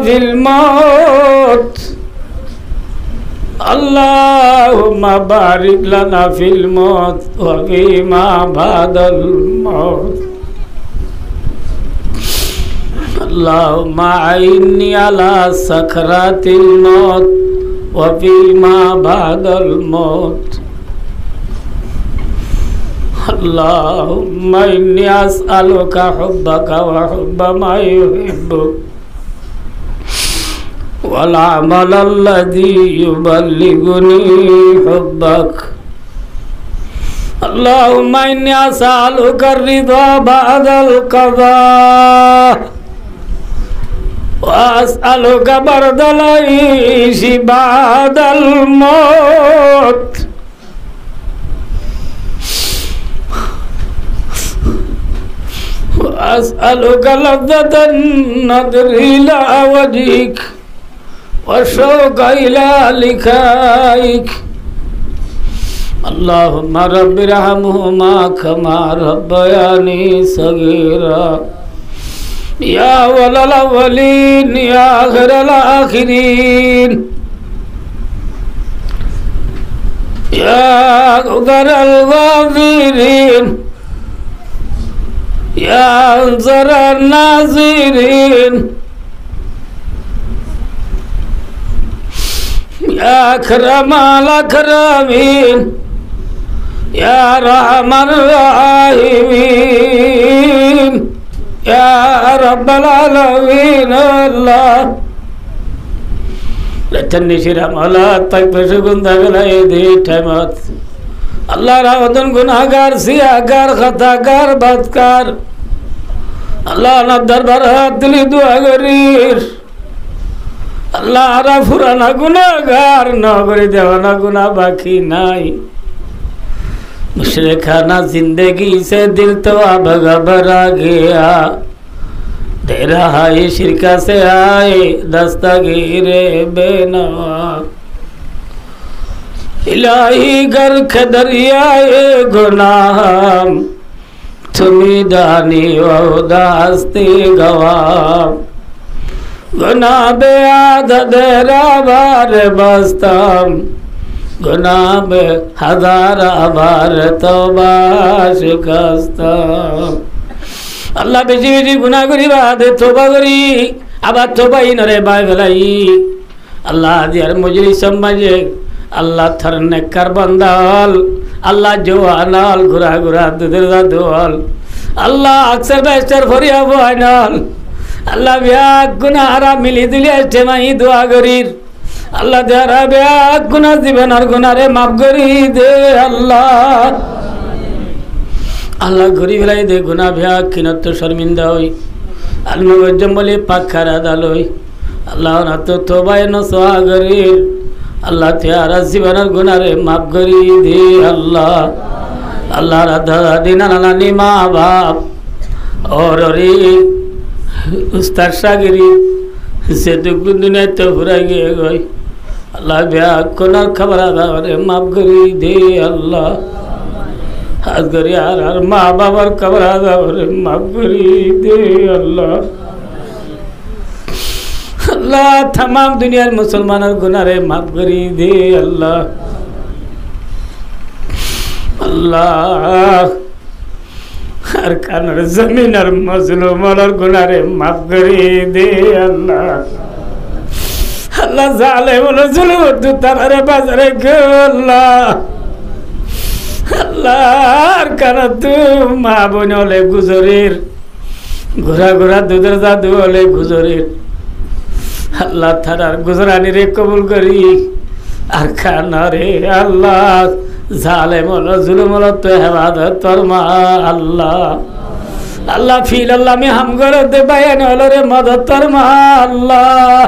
Feel মউত আল্লাহুম্মা বারিক লানা feel মউত ওয়া ফিমা বাদাল মউত আল্লাহুম্মা আইন্নি আলা সাকরাতিল মউত ওয়া ফিমা বাদাল মউত اللهم إني أسألك حبك وحب ما يحبك والعمل الذي يبلغني حبك اللهم إني أسألك الرضا بعد القضاء وأسألك برد العيش بعد الموت وأسألك لذة النظر إلى وجهك والشوق إلى لقائك اللهم رب ارحمهما كما ربياني صغيرا يا أول الأولين يا آخر الآخرين يا غفر الغافرين يا أنصر الناصرين يا أكرم الأكرمين يا أرحم الراحمين يا رب العالمين الله لتنشر مولا طيب شكون دغلا يدي تمات الله راودن गुनाहगार सियागार खतागार बदकार अल्लाह ना दरबार हाथ दिली दुआ करीर अल्लाह रा पुराना गुनाहगार न करे देवाना गुनाह बाकी नहीं मुशरिकाना जिंदगी से दिल तो अब घबरा गया दे रहा है शिरका से आए दस्तगीरे बेनवा इलाही गर्क दरियाए गुनाह तुमी दानी वदास्ती गवाह गुनाह बे आदत राबार बस्तम गुनाह बे हजार बार तौबा शिकस्तम अल्लाह बेजी बेजी गुनाह करी बाद तौबा करी अब तौबा ही नरे बाय भलाई अल्लाह दियार मुजरी समझे अल्लाह थरने कर बंदाल अल्लाह जवानाल गुरा गुरा दुदरदा दुआल अल्लाह अक्सर बेस्टर फरिया बुआनाल अल्लाह ब्या गुनाहरा मिली दिले इस्तेमाई दुआ करीर अल्लाह तेरा ब्या गुनाह जीवनर गुनारे माफ करी दे अल्लाह अल्लाह गरीब लाई दे गुनाह ब्या किनत तो शर्मिंदा होई अलमुगज्जम बोले पाखरा दालोई अल्लाह ना तो तौबा न सुआ करीर अल्लाह तेरा जीवनर गुनारे माफ करी दे अल्लाह अल्लाह राधा दीना नानी माँ बाप और उस्ताद शागिरी से दुख दुनिया तो बुरा गए गई अल्लाह ब्या कोनार खबर आदा और माफ करी दे अल्लाह हाथ करी यार माँ बाप और खबर आदा और माफ करी दे अल्लाह अल्लाह तमाम दुनिया मुसलमानों गुनारे माफ करी दे अल्लाह अल्लाह हर कानर जमीन और मजलूम और गुनारे माफ करी दे अल्लाह अल्लाह जाले बोलो जुल्म तू तारे बाजारे अल्लाह अल्लाह हर कानर तू माँ बोले गुजरीर घुरा घुरा दुदर जादू बोले गुजरीर अल्लाह थारा गुजरानी रे कबूल करी আর খানা রে আল্লাহ জালেম হলো জুলুম হলো তো হেফাজত ফরমা আল্লাহ আল্লাহ ফিল আল্লাহ মে হাম করতে বায়ান হলো রে মদদ ফরমা আল্লাহ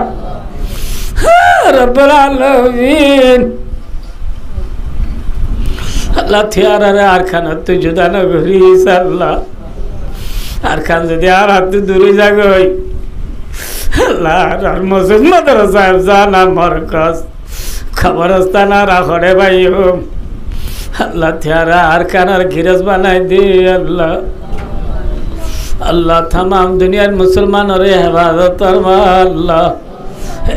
রব্বুল আলামিন আল্লাহ থিয়ারা রে আর খানা তুই জুদা না করিস আল্লাহ আর খান যদি আর হাত দূরে যাগই আল্লাহ আর মসজিদ মাদ্রাসা জানা মারকাজ खबरस्ताना राखड़े भाई हो अल्लाह त्यारा आर कानार गिरस बनाई दे अल्लाह আল্লাহ তামাম দুনিয়ার মুসলমানের হেফাজত ফরমা আল্লাহ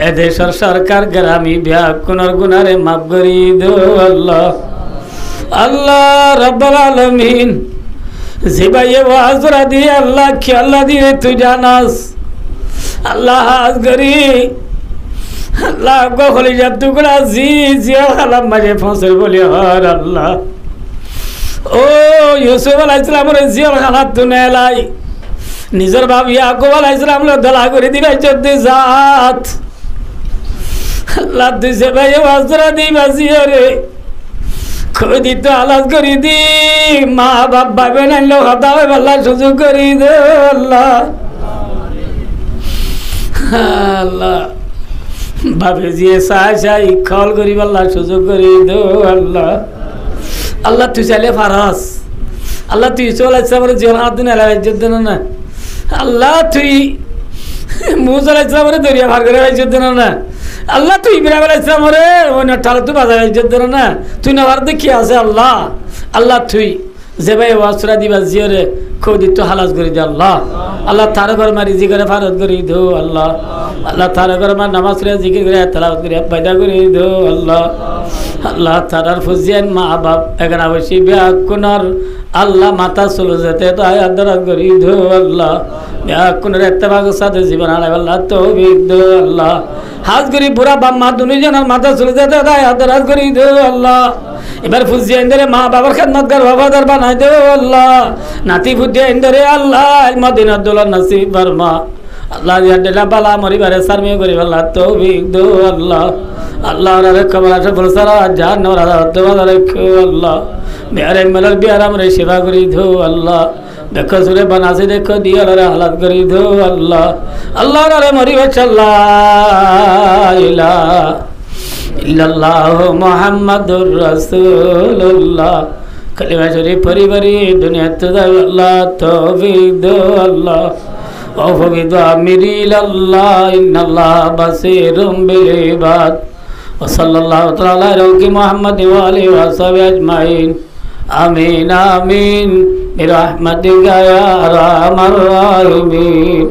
এদেশের সরকার গ্রামী ব্যাকুণর গুনারে মাফ করি দো আল্লাহ আল্লাহ রাব্বুল আলামিন জিবাইয়ে ওয়াজরা দিয়ে আল্লাহ খেয়াল দিয়ে তুই জানাস আল্লাহ হাজ করি আল্লাহ গহলি যা টুকরা জি জিয়া হালাম মাঝে ফসল বলি হর আল্লাহ ও ইউসুফ আলাইহিস সালামের জিয়া হালাত তুনে লাই নিজের বাপ ইয়াকুব আলাইহিস সালাম লো দলা করে দিবে চোদ্দে জাত আল্লাহ তুই সে ভাই ওয়াজরা দি বাজিও রে কই দিত আলাজ করি দি মা বাপ ভাবে না লো হতা হয় আল্লাহ সুযোগ করি দে আল্লাহ আল্লাহ ভাবে যে চাই চাই খল করি আল্লাহ সুযোগ করি দো আল্লাহ আল্লাহ তুই চাইলে ফারাস আল্লাহ তুই চলে আমার জীবন হাত দিন ইজ্জত না আল্লাহ তুই মুসা আলাইহিস সালামের দরিয়া পার করে ইজ্জত না আল্লাহ তুই ইব্রাহিম আলাইহিস সালামের ওনা ঠাল তুই বাজার ইজ্জত না তুই না আর দেখি আছে আল্লাহ আল্লাহ তুই যে ভাই ওয়াসরা দিবা জিয়রে খোদি তো হালাস করে দে আল্লাহ আল্লাহ তার ঘর মারি জিগরে ফারত করে দো আল্লাহ আল্লাহ তার ঘর মার নামাজ রে জিকির করে তেলাওয়াত করে পয়দা করে দো আল্লাহ আল্লাহ তারার ফুজিয়ান মা বাপ এখানে বসে ব্যাকুণর আল্লাহ মাথা চলে যেতে তো আয়াত দ্বারা করি দো আল্লাহ ব্যাকুণের ইত্তেফাকের সাথে জীবন হারাই আল্লাহ তৌফিক দো আল্লাহ হাজ করি বুড়া বাপ মা দুজনের মাথা চলে যেতে তো আয়াত দ্বারা করি দো আল্লাহ এবার ফুজিয়া ইন্দরে মা বাবার খেদমতগার বাবাদার বানাই দো আল্লাহ নাতি ফুজিয়া ইন্দরে আল্লাহ মদিনার দোলা নসিব ফরমা আল্লাহ ইয়াদেলা বালা মরিবারে সারমে করি আল্লাহ তৌফিক দো আল্লাহ আল্লাহ রে কবর সফল সারা জান নরা দওয়া রাখো আল্লাহ মেরে মলর বিয়ার আমরে সেবা করি দো আল্লাহ দেখো সুরে বানাসে দেখো দিয়া রে হালাত করি দো আল্লাহ আল্লাহ রে মরিবে সাল্লাহ ইলাহা ইল্লাল্লাহ মুহাম্মাদুর রাসূলুল্লাহ কালিমা শরীফ পরিবারে দুনিয়াতে আল্লাহ তৌফিক দো আল্লাহ ওয়াফিদ আমিরি ইল্লাল্লাহ ইন্নাল্লাহ বাসীরুম বিল ইবাদ ওয়া সাল্লাল্লাহু তাআলা আলা মুহাম্মাদ ওয়া আলিহি ওয়া সাহবিহি আজমাইন আমিন আমিন বিরহমাতিকা ইয়া আরহামার রাহিমিন।